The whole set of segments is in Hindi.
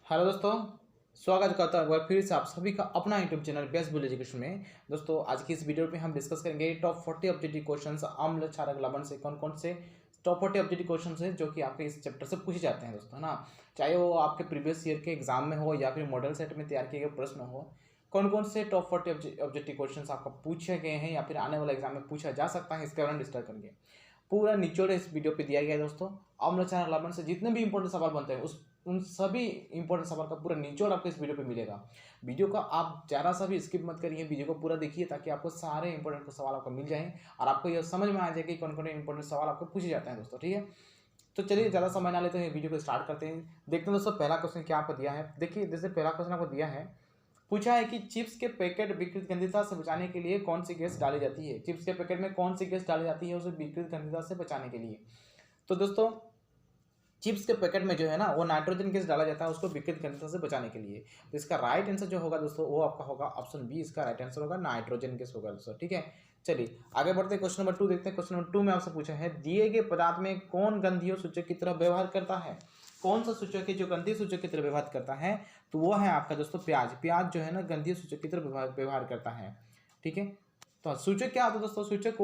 हेलो दोस्तों, स्वागत करता हूं एक बार फिर से आप सभी का अपना YouTube channel best bull education में। दोस्तों, आज की इस वीडियो में हम डिस्कस करेंगे टॉप 40 ऑब्जेक्टिव क्वेश्चंस अम्ल क्षारक लवण से कौन कौन से टॉप 40 ऑब्जेक्टिव क्वेश्चन हैं जो कि आपके इस चैप्टर से पूछे जाते हैं दोस्तों, है ना। चाहे वो आपके प्रीवियस ईयर के एग्जाम में हो या फिर मॉडल सेट में तैयार किए गए प्रश्न हो, कौन कौन से टॉप 40 ऑब्जेक्टिव क्वेश्चन आपका पूछे गए हैं या फिर आने वाले एग्जाम में पूछा जा सकता है, इसके बारे में डिस्कस करेंगे। पूरा निचोड़ इस वीडियो पे दिया गया है दोस्तों। अम्ल क्षारक लवण से जितने भी इंपॉर्टेंट सवाल बनते हैं उन सभी इंपॉर्टेंट सवाल का पूरा निचोड़ आपको इस वीडियो पे मिलेगा। वीडियो का आप जरा सा भी स्किप मत करिए, वीडियो को पूरा देखिए ताकि आपको सारे इंपॉर्टेंट सवाल आपको मिल जाएं और आपको यह समझ में आ जाए कि कौन कौन इंपॉर्टेंट सवाल आपको पूछे जाते हैं दोस्तों, ठीक है। तो चलिए ज़्यादा समय ना लेते हैं, वीडियो को स्टार्ट करते हैं। देखते हैं दोस्तों पहला क्वेश्चन क्या आपको दिया है। देखिए, जैसे पहला क्वेश्चन आपको दिया है, पूछा है कि चिप्स के पैकेट विकृत गंधिता से बचाने के लिए कौन सी गैस डाली जाती है। चिप्स के पैकेट में कौन सी गैस डाली जाती है उसे विकृत गंधिता से बचाने के लिए। तो दोस्तों, चिप्स के पैकेट में जो है ना वो नाइट्रोजन गैस डाला जाता है उसको विकृत गंधिता से बचाने के लिए। तो इसका राइट आंसर जो होगा दोस्तों वो आपका होगा ऑप्शन बी। इसका राइट आंसर होगा नाइट्रोजन गैस होगा दोस्तों, ठीक है। चलिए आगे बढ़ते हैं, क्वेश्चन नंबर 2 देखते हैं। क्वेश्चन नंबर 2 में आपसे पूछा है, दिए गए पदार्थ में कौन गंधीय सूचक की तरह व्यवहार करता है। कौन सा सूचक है जो गंधीय सूचक की तरह व्यवहार करता है, तो वो है आपका दोस्तों प्याज। प्याज जो है ना गंधीय सूचक की तरह व्यवहार करता है, ठीक है। तो सूचक क्या होता है दोस्तों, सूचक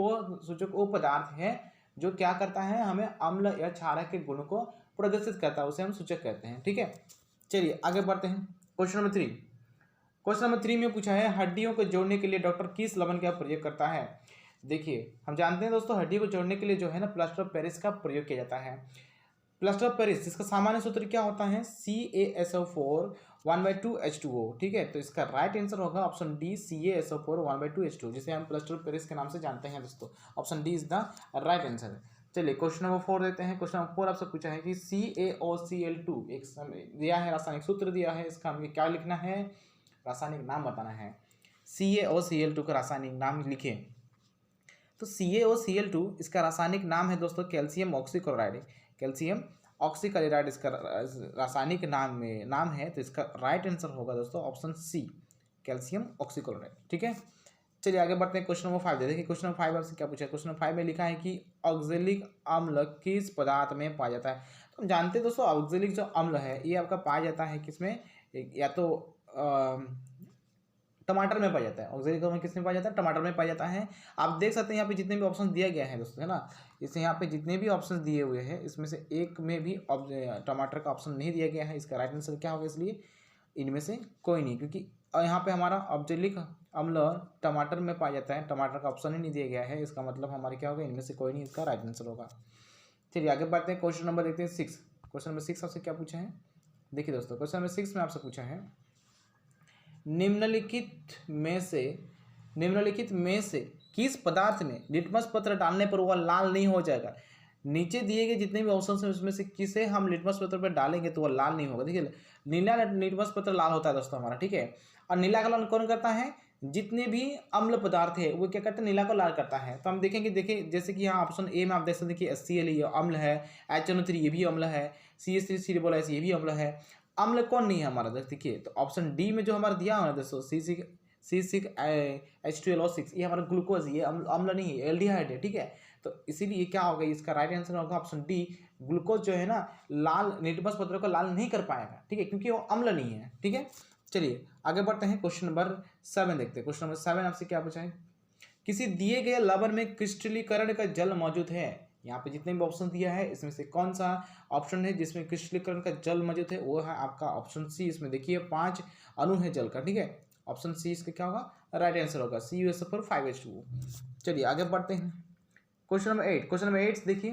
वो पदार्थ है जो क्या करता है, हमें अम्ल या क्षारक के गुण को प्रदर्शित करता है, उसे हम सूचक कहते हैं, ठीक है। चलिए आगे बढ़ते हैं, क्वेश्चन नंबर 3। क्वेश्चन नंबर 3 में पूछा है, हड्डियों को जोड़ने के लिए डॉक्टर किस लवण का प्रयोग करता है। देखिए, हम जानते हैं दोस्तों हड्डियों को जोड़ने के लिए जो है ना प्लास्टर ऑफ पेरिस का प्रयोग किया जाता है। प्लास्टर ऑफ पेरिस इसका सामान्य सूत्र क्या होता है, CaSO4 1/2H2O, ठीक है। तो इसका राइट आंसर होगा ऑप्शन डी, CaSO4 1/2H2O, जिसे हम प्लास्टर ऑफ पेरिस के नाम से जानते हैं दोस्तों। Option D is the right answer. चलिए क्वेश्चन नंबर 4 देते हैं। क्वेश्चन नंबर 4 आपसे पूछा है कि CaOCl2 एक दिया है, रासायनिक सूत्र दिया है, इसका हमें क्या लिखना है, रासायनिक नाम बताना है। CaOCl2 का रासायनिक नाम लिखिए। तो CaOCl2 इसका रासायनिक नाम है दोस्तों कैल्शियम ऑक्सीक्लोराइड। कैल्शियम ऑक्सीक्लोराइड इसका रासायनिक नाम है। तो इसका राइट आंसर होगा दोस्तों ऑप्शन सी, कैल्शियम ऑक्सीक्लोराइड, ठीक है। चलिए आगे बढ़ते हैं, क्वेश्चन नंबर 5 देखिए। क्वेश्चन नंबर 5 आपसे क्या पूछा है। क्वेश्चन नंबर 5 में लिखा है कि ऑक्जेलिक अम्ल किस पदार्थ में पाया जाता है। तो हम जानते हैं दोस्तों ऑक्जेलिक जो अम्ल है ये आपका पाया जाता है किसमें, या तो टमाटर में पाया जाता है। ऑक्जेलिक अम्ल किस में पाया जाता है, टमाटर में पाया जाता है। आप देख सकते हैं यहाँ पे जितने भी ऑप्शन दिया गया है दोस्तों, है ना, इसे यहाँ पे जितने भी ऑप्शन दिए हुए हैं इसमें से एक में भी टमाटर का ऑप्शन नहीं दिया गया है। इसका राइट आंसर क्या होगा, इसलिए इनमें से कोई नहीं, क्योंकि यहाँ पे हमारा ऑक्जेलिक अम्ल टमाटर में पाया जाता है, टमाटर का ऑप्शन ही नहीं दिया गया है। इसका मतलब हमारे क्या होगा, इनमें से कोई नहीं, इसका राइट आंसर होगा। चलिए आगे बढ़ते हैं, क्वेश्चन नंबर देखते हैं 6। क्वेश्चन नंबर 6 आपसे क्या पूछा है। देखिए दोस्तों, क्वेश्चन नंबर 6 में आपसे पूछा है, निम्नलिखित में से किस पदार्थ में लिटमस पत्र डालने पर वह लाल नहीं हो जाएगा। नीचे दिए गए जितने भी ऑप्शन हैं उसमें से किसे हम लिटमस पत्र पर डालेंगे तो वह लाल नहीं होगा। देखिए, नीला लिटमस पत्र लाल होता है दोस्तों हमारा, ठीक है। और नीला कलर कौन करता है, जितने भी अम्ल पदार्थ है वो क्या करते हैं, नीला को लाल करता है। तो हम देखेंगे, देखिए जैसे कि यहाँ ऑप्शन ए में आप देख सकते हैं कि HCl ये अम्ल है, HNO3 ये भी अम्ल है, CH3COS ये भी अम्ल है। अम्ल कौन नहीं है हमारा, देखिए तो ऑप्शन डी में जो हमारा दिया हुआ है दोस्तों C6H12O6 ये हमारा ग्लूकोज, ये अम्ल नहीं है, एल्डिहाइड है, ठीक है। तो इसीलिए क्या होगा, इसका राइट आंसर होगा ऑप्शन डी, ग्लूकोज जो है ना लाल लिटमस पत्र को लाल नहीं कर पाएगा, ठीक है, क्योंकि वो अम्ल नहीं है, ठीक है। चलिए आगे बढ़ते हैं, क्वेश्चन नंबर 7 देखते हैं। क्वेश्चन नंबर 7 आपसे क्या पूछा है, किसी दिए गए लवण में क्रिस्टलीकरण का जल मौजूद है। यहाँ पे जितने भी ऑप्शन दिया है इसमें से कौन सा ऑप्शन है जिसमें क्रिस्टलीकरण का जल मौजूद है, वो है आपका ऑप्शन सी। इसमें देखिए 5 अणु है जल का, ठीक है। ऑप्शन सी इसका क्या होगा, राइट आंसर होगा CuSO4 5H2O। चलिए आगे बढ़ते हैं, क्वेश्चन नंबर 8। क्वेश्चन नंबर 8 देखिए,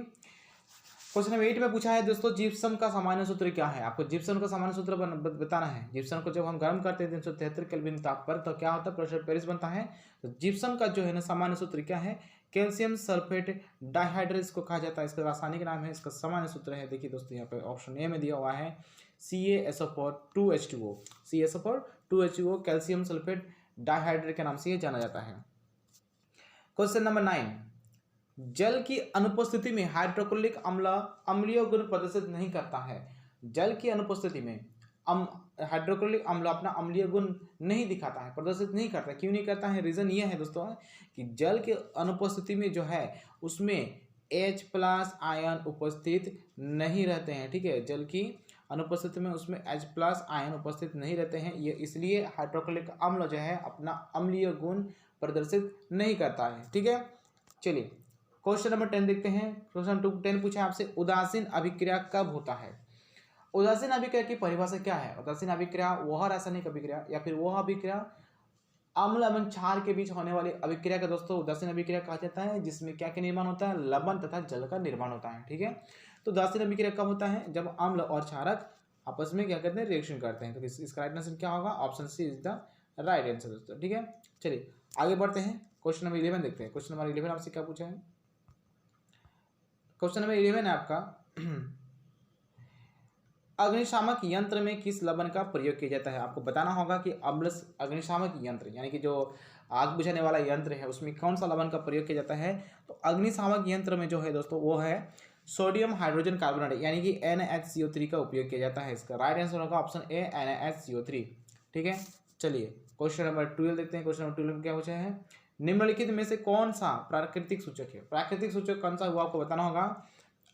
क्वेश्चन नंबर 8 में पूछा है दोस्तों जिप्सम का सामान्य सूत्र क्या है। आपको जिप्सम का सामान्य सूत्र बताना है। जिप्सम को जब हम गर्म करते हैं 373 केल्विन ताप पर तो क्या होता है, प्रेशर पेरिस बनता है। तो जिप्सम का जो है ना सामान्य सूत्र क्या है, कैल्शियम सल्फेट डाइहाइड्रेट इसको कहा जाता है, इसका रासायनिक नाम है, इसका सामान्य सूत्र है। देखिए दोस्तों यहाँ पे ऑप्शन ए में दिया हुआ है CaSO4 2H2O। CaSO4 2H2O calcium sulphate dihydrate के नाम से ये जाना जाता है। क्वेश्चन नंबर 9, जल की अनुपस्थिति में हाइड्रोक्लोरिक अम्ल अम्लीय गुण प्रदर्शित नहीं करता है। जल की अनुपस्थिति में हाइड्रोक्लोरिक अम्ल अपना अम्लीय गुण नहीं दिखाता है, प्रदर्शित नहीं करता। क्यों नहीं करता है, रीजन ये है दोस्तों कि जल के अनुपस्थिति में जो है उसमें H+ आयन उपस्थित नहीं रहते हैं, ठीक है। जल की अनुपस्थिति में उसमें H+ आयन उपस्थित नहीं रहते हैं, ये इसलिए हाइड्रोक्लोरिक अम्ल जो है अपना अम्लीय गुण प्रदर्शित नहीं करता है। ठीक है, चलिए क्वेश्चन नंबर 10 देखते हैं। क्वेश्चन 10 पूछा आपसे, उदासीन अभिक्रिया कब होता है? उदासीन अभिक्रिया की परिभाषा क्या है? उदासीन अभिक्रिया वह रासायनिक अभिक्रिया या फिर वह अभिक्रिया अम्ल एवं क्षार के बीच होने वाली अभिक्रिया का दोस्तों उदासीन अभिक्रिया कहा जाता है, जिसमें क्या के निर्माण होता है? लवण तथा जल का निर्माण होता है। ठीक है, तो उदासीन अभिक्रिया कब होता है? जब अम्ल और क्षारक आपस में क्या करते हैं? रिएक्शन करते हैं। तो इसका राइट आंसर क्या होगा? Option C is the right answer दोस्तों। ठीक है, चलिए आगे बढ़ते हैं। क्वेश्चन नंबर 11 देखते हैं। क्वेश्चन नंबर 11 आपसे क्या पूछा है? क्वेश्चन नंबर 11 है आपका अग्निशामक यंत्र में किस लवण का प्रयोग किया जाता है? आपको बताना होगा कि अग्निशामक यंत्र यानी कि जो आग बुझाने वाला यंत्र है उसमें कौन सा लवण का प्रयोग किया जाता है। तो अग्निशामक यंत्र में जो है दोस्तों वो है सोडियम हाइड्रोजन कार्बोनेट यानी कि NaHCO3 का उपयोग किया जाता है। इसका राइट आंसर होगा ऑप्शन ए NaHCO3। ठीक है, चलिए क्वेश्चन नंबर 12 देखते हैं। क्वेश्चन नंबर 12 में क्या पूछा है? निम्नलिखित में से कौन सा प्राकृतिक सूचक है? प्राकृतिक सूचक कौन सा हुआ आपको बताना होगा।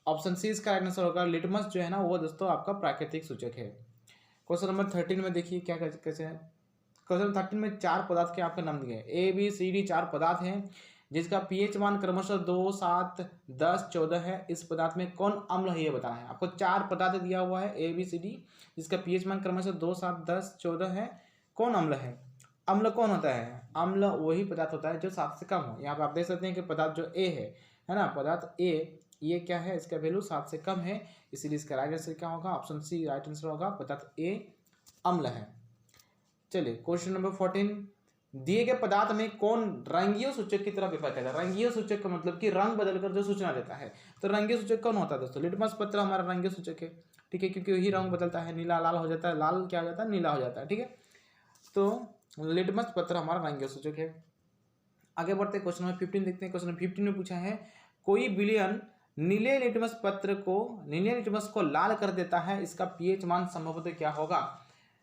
ऑप्शन सी इसका राइट आंसर होगा लिटमस जो है ना वो दोस्तों आपका प्राकृतिक सूचक है। क्वेश्चन नंबर 13 में देखिए क्या कैसे है। क्वेश्चन 13 में 4 पदार्थ के आपके नाम दिए हैं। ABCD 4 पदार्थ हैं जिसका pH मान क्रमशः 2, 7, 10, 14 है। इस पदार्थ में कौन अम्ल है ये बताना है आपको। 4 पदार्थ दिया हुआ है ABCD जिसका pH मान क्रमशः 2, 7, 10, 14 है। कौन अम्ल है? अम्ल कौन होता है? अम्ल वही पदार्थ होता है जो 7 से कम हो। यहाँ पे आप देख सकते हैं कि पदार्थ जो A है ना, पदार्थ A ये क्या है? इसका वैल्यू 7 से कम है, इसीलिए इसका राइट आंसर क्या होगा? ऑप्शन सी राइट आंसर होगा, पदार्थ ए अम्ल है। चलिए क्वेश्चन नंबर 14, दिए गए पदार्थ में कौन रंगीय सूचक की तरह व्यवहार करता है? रंगीय सूचक का मतलब कि रंग बदलकर जो सूचना देता है। तो रंगीय सूचक कौन होता है दोस्तों? लिटमस पत्र हमारा रंगीय सूचक है। ठीक है, क्योंकि वही रंग बदलता है, नीला लाल हो जाता है, लाल क्या हो जाता है? नीला हो जाता है। ठीक है, तो लिटमस पत्र हमारा रंगीय सूचक है। आगे बढ़ते क्वेश्चन नंबर 15 देखते हैं। क्वेश्चन नंबर 15 में पूछा है, कोई विलयन नीले लिटमस को लाल कर देता है, इसका pH मान संभवतः क्या होगा?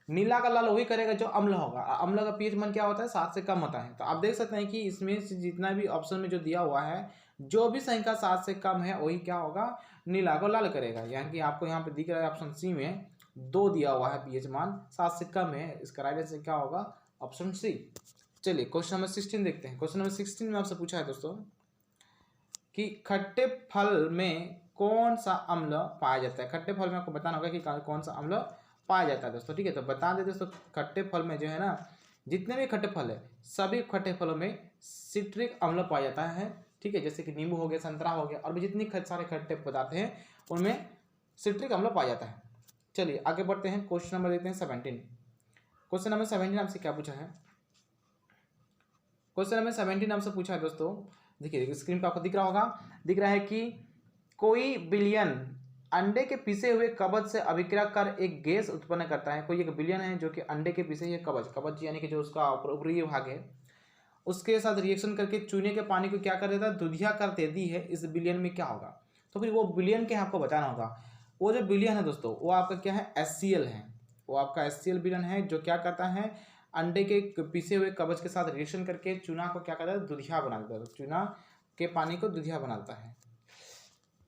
नीला का लाल वही करेगा जो अम्ल होगा। अम्ल का pH मान क्या होता है? 7 से कम होता है। तो आप देख सकते हैं कि इसमें से जितना भी ऑप्शन में जो दिया हुआ है, जो भी संख्या 7 से कम है वही क्या होगा? नीला को लाल करेगा। यानी कि आपको यहाँ पे दिख रहा है ऑप्शन सी में 2 दिया हुआ है, pH मान 7 से कम है। इसका राइट आंसर क्या होगा? Option C. चलिए क्वेश्चन नंबर 16 देखते हैं। क्वेश्चन नंबर 16 में आपसे पूछा है दोस्तों कि खट्टे फल में कौन सा अम्ल पाया जाता है? खट्टे फल में आपको बताना होगा कि कौन सा अम्ल पाया जाता है दोस्तों। ठीक है, तो बता दें दोस्तों, खट्टे फल में जो है ना, जितने भी खट्टे फल है सभी खट्टे फलों में सिट्रिक अम्ल पाया जाता है। ठीक है, जैसे कि नींबू हो गया, संतरा हो गया, और भी जितनी सारे खट्टे पदार्थ हैं उनमें सिट्रिक अम्ल पाया जाता है। चलिए आगे बढ़ते हैं। क्वेश्चन नंबर देखते हैं 17। क्वेश्चन नंबर 17 आपसे क्या पूछा है? क्वेश्चन नंबर 17 आपसे पूछा है दोस्तों, देखिए स्क्रीन पर आपको दिख रहा होगा, दिख रहा है कि कोई बिलियन अंडे के पिसे हुए कवच से अभिक्रिया कर एक गैस उत्पन्न करता है। कोई एक बिलियन है जो कि अंडे के पिसे हुए कवच यानी कि जो उसका ऊपरी भाग है उसके साथ रिएक्शन करके चूने के पानी को क्या कर देता है? दूधिया कर देती है। इस बिलियन में क्या होगा? तो फिर वो बिलियन क्या है आपको बताना होगा। वो जो बिलियन है दोस्तों वो आपका क्या है? HCl है। वो आपका HCl बिलियन है जो क्या करता है? अंडे के पिसे हुए कवच के साथ रिएक्शन करके चूना को क्या करता है? दूधिया बना देता है। चूना के पानी को दूधिया बनाता है।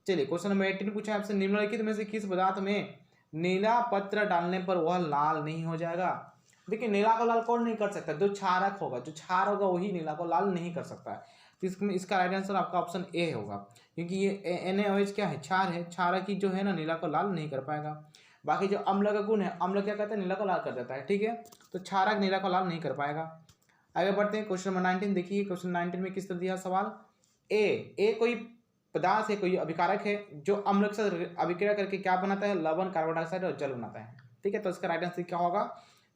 चलिए क्वेश्चन नंबर 18 पूछा है आपसे, निम्नलिखित में से किस पदार्थ में नीला पत्र डालने पर वह लाल नहीं हो जाएगा? देखिए नीला को लाल कौन नहीं कर सकता? जो क्षारक होगा, जो क्षार होगा वही नीला को लाल नहीं कर सकता है। तो इसका राइट आंसर आपका ऑप्शन ए होगा, क्योंकि ये NaOH क्या है? क्षार है। क्षारक ही जो है ना नीला को लाल नहीं कर पाएगा। बाकी जो अम्ल का गुण है, अम्ल क्या कहता है? नीला को लाल कर देता है। ठीक है, तो क्षारक नीला को लाल नहीं कर पाएगा। आगे बढ़ते हैं क्वेश्चन नंबर 19 देखिए। क्वेश्चन 19 में किस तरह दिया सवाल? ए कोई पदार्थ है, कोई अभिकारक है जो अम्ल के साथ अभिक्रिया करके क्या बनाता है? लवण, कार्बन डाइऑक्साइड और जल बनाता है। ठीक है, तो इसका राइट आंसर क्या होगा?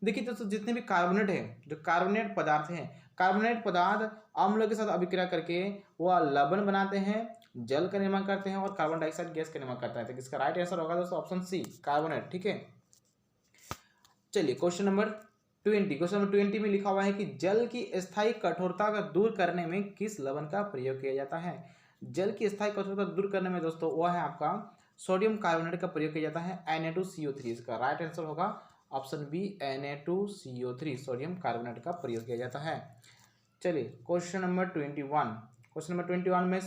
देखिए दोस्तों, जितने भी कार्बोनेट है, जो कार्बोनेट पदार्थ हैं, कार्बोनेट पदार्थ अम्ल के साथ अभिक्रिया करके वह लवण बनाते हैं, जल का निर्माण करते हैं और कार्बन डाइऑक्साइड गैस का निर्माण करता है। तो इसका राइट आंसर होगा दोस्तों ऑप्शन सी, कार्बोनेट। ठीक है, चलिए क्वेश्चन नंबर 20। क्वेश्चन नंबर 20 में लिखा हुआ है कि जल की स्थायी कठोरता का दूर करने में किस लवण का प्रयोग किया जाता है? जल की स्थायी कठोरता दूर करने में दोस्तों वह है आपका सोडियम कार्बोनेट का प्रयोग किया जाता है, Na2CO3। इसका राइट आंसर होगा option B, Na2CO3, sodium carbonate का प्रयोग किया जाता है। चलिए क्वेश्चन नंबर 21। क्वेश्चन नंबर 21 में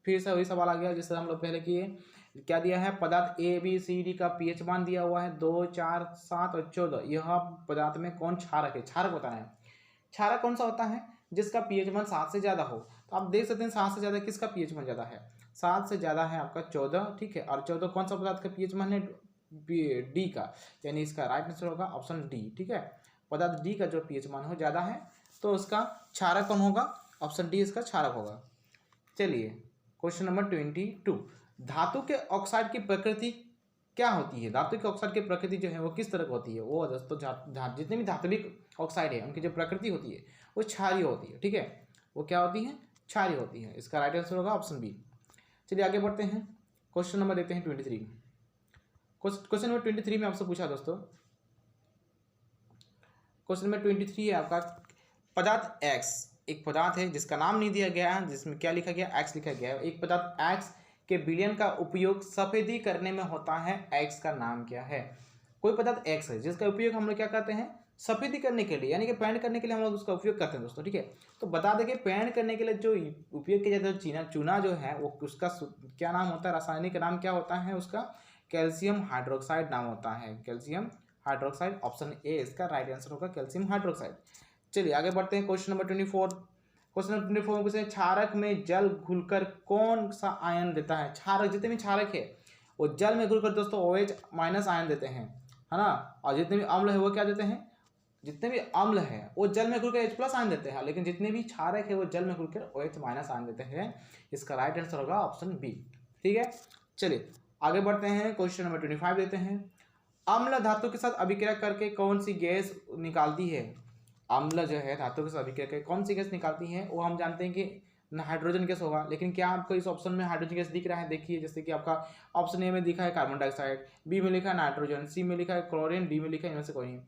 फिर से वही सवाल आ गया जिससे हम लोग पहले किए। क्या दिया है, पदार्थ ए बी सी डी का पीएच मान दिया हुआ है 2, 4, 7 और 14। यह पदार्थ में कौन क्षारक है, क्षारक बताना है। क्षारक कौन सा होता है, जिसका पीएच मान 7 से ज़्यादा हो। तो आप देख सकते हैं 7 से ज़्यादा किसका पीएच मान ज़्यादा है, 7 से ज़्यादा है आपका 14, ठीक है। और 14 कौन सा पदार्थ का पीएच मान है, डी का, यानी इसका राइट आंसर होगा ऑप्शन डी, ठीक है। पदार्थ डी का जो पीएच मान हो ज़्यादा है तो उसका क्षारक कौन होगा, ऑप्शन डी इसका क्षारक होगा। चलिए क्वेश्चन नंबर 22, धातु के ऑक्साइड की प्रकृति क्या होती है। धातु के ऑक्साइड की प्रकृति जो है वो किस तरह की होती है, वो दोस्तों जितने भी धात्विक ऑक्साइड है उनकी जो प्रकृति होती है वो क्षारीय होती है, ठीक है। वो क्या होती है, क्षारीय होती है। इसका राइट आंसर होगा ऑप्शन बी। चलिए आगे बढ़ते हैं, क्वेश्चन नंबर देखते हैं 23। क्वेश्चन नंबर 23 में आपसे पूछा दोस्तों, क्वेश्चन नंबर 23 है आपका, पदार्थ एक्स, एक पदार्थ है जिसका नाम नहीं दिया गया है, जिसमें क्या लिखा गया, एक्स लिखा गया है। एक पदार्थ एक्स के विलयन का उपयोग सफेदी करने में होता है, एक्स का नाम क्या है। कोई पदार्थ एक्स है जिसका उपयोग हम लोग क्या करते हैं, सफेदी करने के लिए, यानी कि पेंट करने के लिए हम लोग उसका उपयोग करते हैं दोस्तों, ठीक है। तो बता दें कि पेंट करने के लिए जो उपयोग किया जाता है चूना जो है वो उसका क्या नाम होता है, रासायनिक नाम क्या होता है उसका, कैल्शियम हाइड्रोक्साइड नाम होता है, कैल्शियम हाइड्रोक्साइड। ऑप्शन ए इसका राइट आंसर होगा, कैल्शियम हाइड्रोक्साइड। चलिए आगे बढ़ते हैं, क्वेश्चन नंबर 24। क्वेश्चन नंबर 24 में से क्षारक में जल घुलकर कौन सा आयन देता है। क्षारक, जितने भी क्षारक है वो जल में घुलकर दोस्तों OH माइनस आयन देते हैं, है ना। और जितने भी अम्ल है वो क्या देते हैं, जितने भी अम्ल है वो जल में घुलकर H+ आयन देते हैं, लेकिन जितने भी क्षारक है वो जल में घुलकर OH- आयन देते हैं। इसका राइट आंसर होगा ऑप्शन बी, ठीक है। चलिए आगे बढ़ते हैं, क्वेश्चन नंबर 25 देते हैं। अम्ल धातु के साथ अभिक्रिया करके कौन सी गैस निकालती है। अम्ल जो है धातु के साथ अभिक्रिया करके कौन सी गैस निकालती है, वो हम जानते हैं कि हाइड्रोजन गैस होगा। लेकिन क्या आपको इस ऑप्शन में हाइड्रोजन गैस दिख रहा है, देखिए जैसे कि आपका ऑप्शन ए में दिखा है कार्बन डाइऑक्साइड, बी में लिखा है नाइट्रोजन, सी में लिखा है क्लोरीन, डी में लिखा है इनमें से कोई नहीं।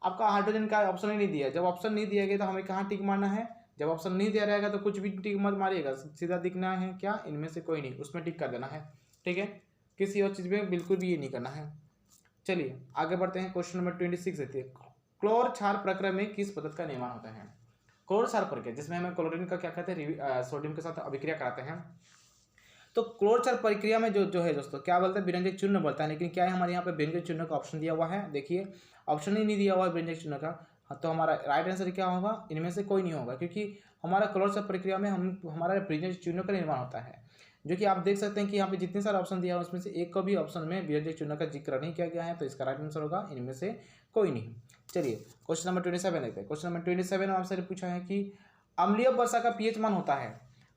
आपका हाइड्रोजन का ऑप्शन ही नहीं दिया। जब ऑप्शन नहीं दिया गया तो हमें कहाँ टिक मारना है, जब ऑप्शन नहीं दिया रहेगा तो कुछ भी टिक मत मारिएगा, सीधा दिखना है क्या, इनमें से कोई नहीं, उसमें टिक कर देना है, ठीक है। किसी और चीज़ में बिल्कुल भी ये नहीं करना है। चलिए आगे बढ़ते हैं, क्वेश्चन नंबर 26 देते हैं। क्लोर क्षार प्रक्रिया में किस पदार्थ का निर्माण होता है। क्लोर क्षार प्रक्रिया जिसमें हमें क्लोरीन का क्या कहते हैं, सोडियम के साथ अभिक्रिया कराते हैं। तो क्लोर क्षार प्रक्रिया में जो है दोस्तों क्या बोलते हैं, विरंजक चिन्ह बोलता है। लेकिन क्या है, हमारे यहाँ पे विरंजक चिन्ह का ऑप्शन दिया हुआ है, देखिए ऑप्शन ही नहीं दिया हुआ है विरंजक चिन्ह का। तो हमारा राइट आंसर क्या होगा, इनमें से कोई नहीं होगा, क्योंकि हमारा क्लोर क्षार प्रक्रिया में हमारा विरंजक चिन्ह का निर्माण होता है, जो कि आप देख सकते हैं कि यहाँ पे जितने सारे ऑप्शन दिया है उसमें से एक को भी ऑप्शन में विरंजक चिन्ह का जिक्र नहीं किया गया है। तो इसका राइट आंसर होगा इनमें से कोई नहीं। चलिए क्वेश्चन नंबर 27 देखते हैं। क्वेश्चन नंबर 27 में आपसे पूछा है कि अम्लीय वर्षा का पीएच मान होता है।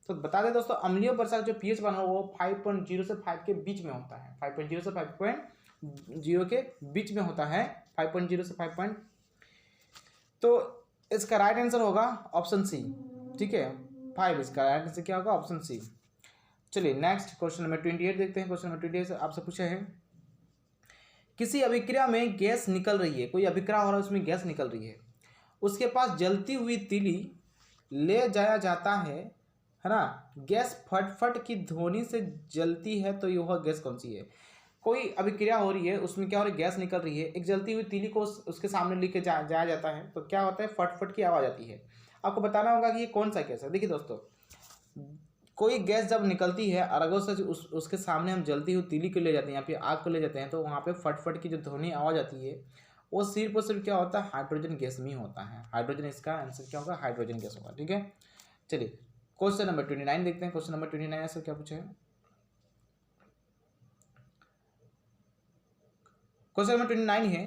तो बता दें दोस्तों, अम्लीय वर्षा का जो पीएच मान हो वो 5.0 से 5 के बीच में होता है, 5.0 से 5.0 के बीच में होता है, 5.0 से 5. तो इसका राइट आंसर होगा ऑप्शन सी, ठीक है, 5। इसका राइट आंसर क्या होगा, ऑप्शन सी। चलिए नेक्स्ट क्वेश्चन नंबर 28 देखते हैं। क्वेश्चन नंबर 28 आपसे पूछा है, किसी अभिक्रिया में गैस निकल रही है, कोई अभिक्रिया हो रहा है उसमें गैस निकल रही है, उसके पास जलती हुई तीली ले जाया जाता है ना। गैस फटफट की ध्वनि से जलती है, तो यह गैस कौन सी है। कोई अभिक्रिया हो रही है उसमें क्या हो रहा है, गैस निकल रही है, एक जलती हुई तीली को उसके सामने लेके जाया जाता है, तो क्या होता है, फटफट की आवाज़ आती है। आपको बताना होगा कि ये कौन सा गैस है। देखिए दोस्तों, कोई गैस जब निकलती है और अगर से उसके सामने हम जलती हुई तीली को ले जाते हैं या फिर आग को ले जाते हैं, तो वहाँ पे फटफट की जो ध्वनि आवाज़ आती है वो सिर्फ और सिर्फ क्या होता है, हाइड्रोजन गैस में होता है। हाइड्रोजन, इसका आंसर क्या होगा, हाइड्रोजन गैस होगा, ठीक है। चलिए क्वेश्चन नंबर 29 देखते हैं। क्वेश्चन नंबर 29 ऐसा क्या पूछा है, क्वेश्चन नंबर 29 है,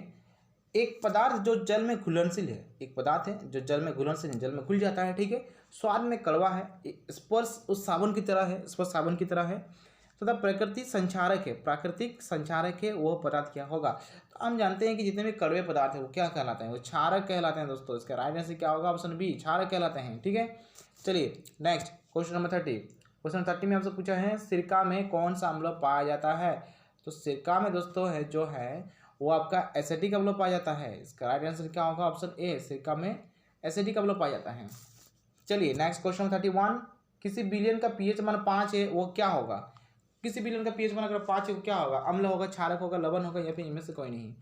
एक पदार्थ जो जल में घुलनशील है, एक पदार्थ है जो जल में घुलनशील है, जल में घुल जाता है, ठीक है, स्वाद में कड़वा है, स्पर्श उस साबुन की तरह है, स्पर्श साबुन की तरह है, तथा प्राकृतिक संचारक है, प्राकृतिक संचारक है, वह पदार्थ क्या होगा। तो हम जानते हैं कि जितने भी कड़वे पदार्थ है वो क्या कहलाते हैं, वो क्षारक कहलाते हैं दोस्तों। इसका राइट आंसर क्या होगा, ऑप्शन बी, क्षारक कहलाते हैं, ठीक है। चलिए नेक्स्ट क्वेश्चन नंबर 30। क्वेश्चन 30 में आपसे पूछा है, सिरका में कौन सा अम्ल पाया जाता है। तो सिरका में दोस्तों है जो है वो आपका एसिटिक अम्ल पाया जाता है। इसका राइट आंसर क्या होगा, ऑप्शन ए, सिरका में एसिटिक अम्ल पाया जाता है। चलिए नेक्स्ट क्वेश्चन 31, किसी विलयन का पीएच मान 5 है, वो क्या होगा। किसी विलयन का पीएच मान अगर 5 है वो क्या होगा, अम्ल होगा, क्षारक होगा, लवण होगा, या फिर इनमें से कोई नहीं।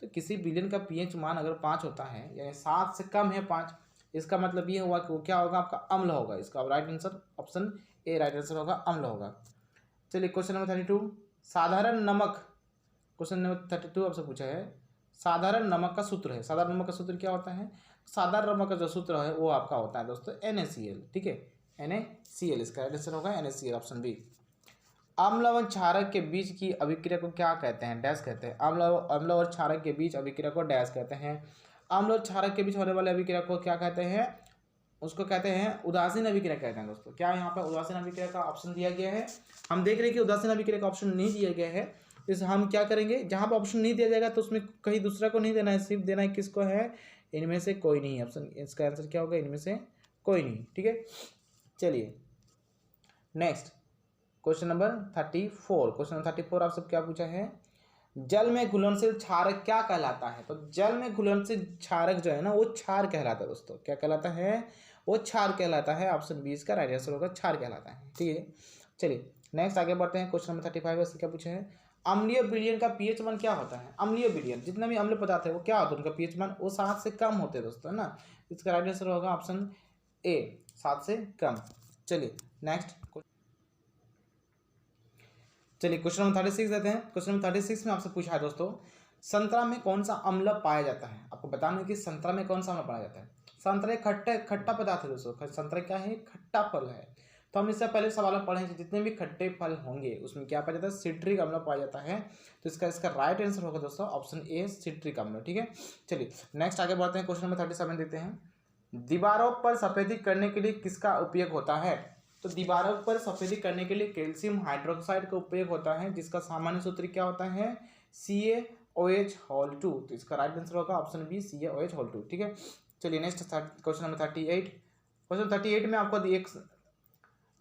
तो किसी विलयन का पीएच मान अगर 5 होता है यानी 7 से कम है 5, इसका मतलब ये हुआ कि वो क्या होगा, आपका अम्ल होगा। इसका right answer option A right answer होगा, अम्ल होगा। चलिए क्वेश्चन नंबर 32, साधारण नमक, क्वेश्चन नंबर 32 आपसे पूछा है, साधारण नमक का सूत्र है। साधारण नमक का सूत्र क्या होता है? साधारण नमक का जो सूत्र है वो आपका होता है दोस्तों NaCl, ठीक है, NaCl, इसका आंसर होगा NaCl, ऑप्शन बी। अम्ल और क्षारक के बीच की अभिक्रिया को क्या कहते हैं? डैश कहते हैं। अम्ल और क्षारक के बीच अभिक्रिया को डैश कहते हैं। अम्ल और क्षारक के बीच होने वाले अभिक्रिया को क्या कहते हैं? उसको कहते हैं उदासीन अभिक्रिया कहते हैं दोस्तों। क्या यहाँ पर उदासीन अभिक्रिया का ऑप्शन दिया गया है? हम देख रहे हैं कि उदासीन अभिक्रिया का ऑप्शन नहीं दिया गया है, इस हम क्या करेंगे, जहाँ पर ऑप्शन नहीं दिया जाएगा तो उसमें कहीं दूसरा को नहीं देना है, सिर्फ देना है किसको है? इनमें से कोई नहीं। ऑप्शन, इसका आंसर क्या होगा? इनमें से कोई नहीं, ठीक है। चलिए next question number 34। Question number 34 आपसे क्या पूछा है? जल में घुलनशील क्षारक क्या कहलाता है? तो जल में घुलनशील क्षारक जो है ना वो क्षार कहलाता है दोस्तों। क्या कहलाता है? वो क्षार कहलाता है। ऑप्शन बी इसका राइट आंसर होगा, क्षार कहलाता है, ठीक है। चलिए नेक्स्ट आगे बढ़ते हैं। क्वेश्चन नंबर 35 से क्या पूछा है? अम्लीय विलयन का pH मान क्या होता है? अम्लीय विलयन, जितना भी अम्ल पदार्थ है वो क्या होता है? उनका pH मान वो 7 से कम होते हैं दोस्तों, है ना। इसका राइट आंसर होगा ऑप्शन ए, 7 से कम। चलिए नेक्स्ट, चलिए क्वेश्चन नंबर 36 देते हैं। क्वेश्चन नंबर 36 में आपसे पूछा है दोस्तों, संतरा में कौन सा अम्ल पाया जाता है? आपको बताना है कि संतरा में कौन सा अम्ल पाया जाता है। संतरा एक खट्टा पदार्थ है दोस्तों। संतरा क्या है? खट्टा फल है। तो हम इससे पहले सवाल में पढ़े हैं जितने भी खट्टे फल होंगे उसमें क्या पाया जाता है? सिट्रिक अम्ल पाया जाता है। तो इसका राइट आंसर होगा दोस्तों ऑप्शन ए, सिट्रिक अम्ल, ठीक है। चलिए नेक्स्ट आगे बढ़ते हैं। क्वेश्चन नंबर 37 देते हैं, दीवारों पर सफेदी करने के लिए किसका उपयोग होता है? तो दीवारों पर सफेदी करने के लिए कैल्शियम हाइड्रोक्साइड का उपयोग होता है, जिसका सामान्य सूत्र क्या होता है? CaOH2। तो इसका राइट आंसर होगा ऑप्शन बी, CaOH2, ठीक है। चलिए नेक्स्ट क्वेश्चन नंबर 38। क्वेश्चन 38 में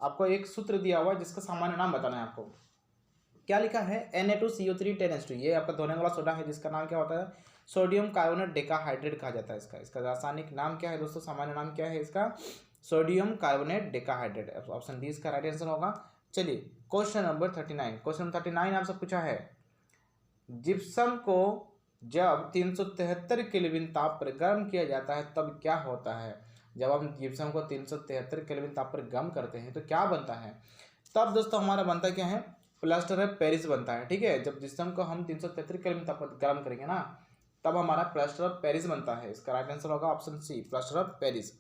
आपको एक सूत्र दिया हुआ है जिसका सामान्य नाम बताना है आपको। क्या लिखा है? Na2CO3 10H2। ये आपका धोने वाला सोडा है जिसका नाम क्या होता है? सोडियम कार्बोनेट डेकाहाइड्रेट कहा जाता है। इसका रासायनिक नाम क्या है दोस्तों? सामान्य नाम क्या है इसका? Sodium carbonate decahydrate, option D इसका राइट आंसर होगा। चलिए क्वेश्चन नंबर 39। क्वेश्चन नंबर 39 आपसे पूछा है, जिप्सम को जब 373 केल्विन ताप पर गर्म किया जाता है तब क्या होता है? जब हम जिप्सम को 373 केल्विन ताप पर गर्म करते हैं तो क्या बनता है? तब दोस्तों हमारा बनता क्या है? प्लास्टर ऑफ पेरिस बनता है, ठीक है। जब जिप्सम को हम 373 केल्विन ताप पर गर्म करेंगे ना तब हमारा प्लास्टर ऑफ पेरिस बनता है। इसका राइट आंसर होगा option C, plaster of Paris.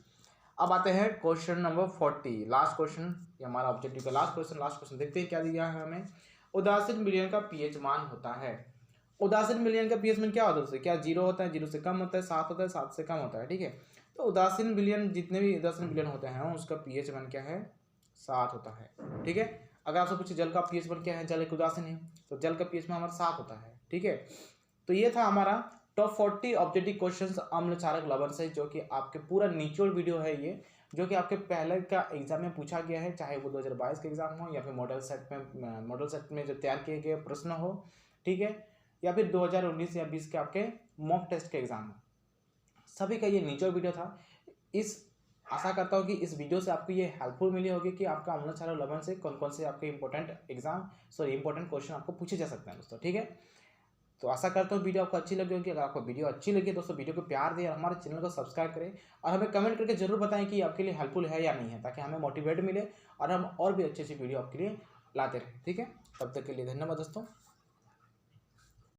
अब आते हैं क्वेश्चन नंबर 40, लास्ट क्वेश्चन, ये हमारा ऑब्जेक्टिव का लास्ट क्वेश्चन। देखते हैं क्या दिया है हमें। उदासीन विलयन का pH मान होता है। उदासीन विलयन का pH मान क्या होता है? क्या 0 होता है? 0 से कम होता है, 7 होता है, 7 से कम होता है, ठीक है। तो उदासीन विलयन, जितने भी उदासीन विलयन होते हैं उसका pH मान क्या है? 7 होता है, ठीक है। अगर आपसे पूछे जल का pH मान क्या है? जल एक उदासीन है तो जल का pH मान हमारा 7 होता है, ठीक है। तो ये था हमारा टॉप 40 ऑब्जेक्टिव क्वेश्चंस अम्ल क्षारक लवण से, जो कि आपके पूरा निचोड़ वीडियो है ये, जो कि आपके पहले का एग्जाम में पूछा गया है, चाहे वो 2022 का एग्जाम हो या फिर मॉडल सेट में जो तैयार किए गए प्रश्न हो, ठीक है, या फिर 2019 या 20 के आपके मॉक टेस्ट के एग्जाम हो, सभी का ये निचोड़ वीडियो था। इस आशा करता हूँ कि इस वीडियो से आपको ये हेल्पफुल मिली होगी कि आपका अम्ल क्षारक लवण से कौन कौन से आपके इंपॉर्टेंट क्वेश्चन आपको पूछे जा सकते हैं दोस्तों, ठीक है। तो आशा करता हूँ वीडियो आपको अच्छी लगी होगी। अगर आपको वीडियो अच्छी लगी दोस्तों वीडियो को प्यार दें और हमारे चैनल को सब्सक्राइब करें और हमें कमेंट करके जरूर बताएं कि आपके लिए हेल्पफुल है या नहीं है, ताकि हमें मोटिवेट मिले और हम और भी अच्छी वीडियो आपके लिए लाते रहें, ठीक है। तब तक के लिए धन्यवाद दोस्तों।